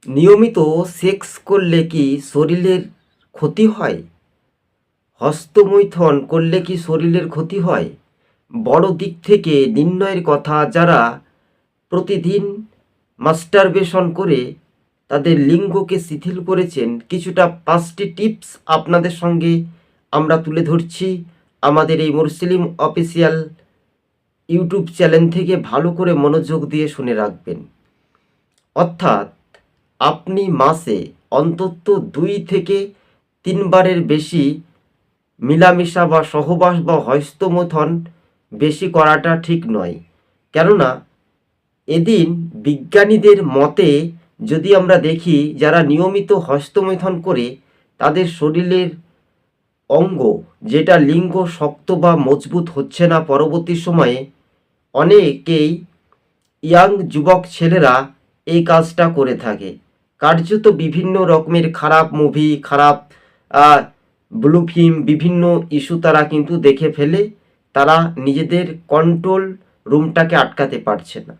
নিয়মিত সেক্স করলে কি শরীরের ক্ষতি হয়? হস্তমৈথুন করলে কি শরীরের ক্ষতি হয়? বড় দিক থেকে নির্ণয়ের কথা, যারা প্রতিদিন মাস্টারবেশন করে তাদের লিঙ্গকে শিথিল করেছেন, কিছুটা 5টি টিপস আপনাদের সঙ্গে আমরা তুলে ধরছি আমাদের এই মুসলিম অফিসিয়াল ইউটিউব চ্যানেল থেকে। ভালো করে মনোযোগ দিয়ে শুনে রাখবেন। অর্থাৎ আপনি মাসে অন্তত 2 থেকে 3 বারের বেশি মিলামিশা বা সহবাস বা হস্তমৈথুন বেশি করাটা ঠিক নয়। কেননা এদিন বিজ্ঞানীদের মতে যদি আমরা দেখি, যারা নিয়মিত হস্তমৈথুন করে তাদের শরীরের অঙ্গ, যেটা লিঙ্গ শক্ত বা মজবুত হচ্ছে না পরবর্তী সময়ে, অনেকেই ইয়াং যুবক ছেলেরা এই কাজটা করে থাকে। কার্যত বিভিন্ন রকমের খারাপ মুভি, খারাপ ব্লু ফিল্ম, বিভিন্ন ইস্যু তারা কিন্তু দেখে ফেলে। তারা নিজেদের কন্ট্রোল রুমটাকে আটকাতে পারছে না।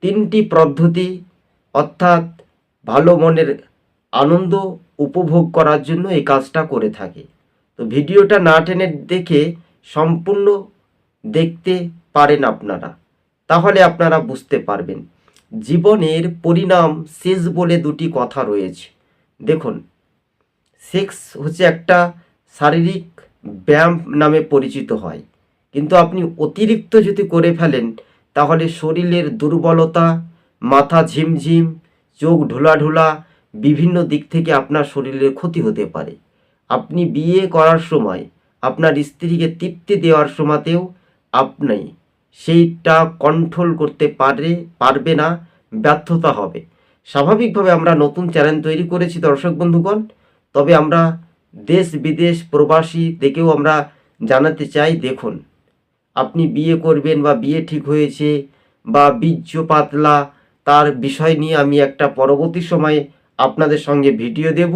3টি পদ্ধতি, অর্থাৎ ভালো মনের আনন্দ উপভোগ করার জন্য এই কাজটা করে থাকে। তো ভিডিওটা না টেনে দেখে সম্পূর্ণ দেখতে পারেন আপনারা, তাহলে আপনারা বুঝতে পারবেন। জীবনের পরিণাম শেষ বলে 2টি কথা রয়েছে। দেখুন, সেক্স হচ্ছে একটা শারীরিক ব্যায়াম নামে পরিচিত হয়, কিন্তু আপনি অতিরিক্ত যদি করে ফেলেন তাহলে শরীরের দুর্বলতা, মাথা ঝিমঝিম, চোখ ঢোলা, বিভিন্ন দিক থেকে আপনার শরীরের ক্ষতি হতে পারে। আপনি বিয়ে করার সময় আপনার স্ত্রীকে তৃপ্তি দেওয়ার সময়তেও আপনি সেইটা কন্ট্রোল করতে পারবে না, ব্যর্থতা হবে। স্বাভাবিকভাবে আমরা নতুন চ্যানেল তৈরি করেছি দর্শক বন্ধুগণ, তবে আমরা দেশ বিদেশ প্রবাসী থেকেও আমরা জানাতে চাই। দেখুন, আপনি বিয়ে করবেন বা বিয়ে ঠিক হয়েছে বা বীর্য পাতলা, তার বিষয় নিয়ে আমি একটা পরবর্তী সময়ে আপনাদের সঙ্গে ভিডিও দেব।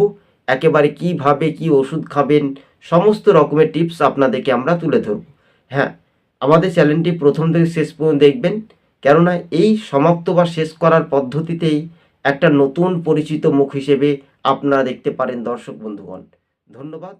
একেবারে কিভাবে কি ওষুধ খাবেন, সমস্ত রকমের টিপস আপনাদেরকে আমরা তুলে ধরব। হ্যাঁ, আমাদের চ্যানেলটি প্রথম থেকে শেষ পর্যন্ত দেখবেন, কেননা এই সমাপ্ত বা শেষ করার পদ্ধতিতেই একটা নতুন পরিচিত মুখ হিসেবে আপনারা দেখতে পারেন দর্শক বন্ধুগণ। ধন্যবাদ।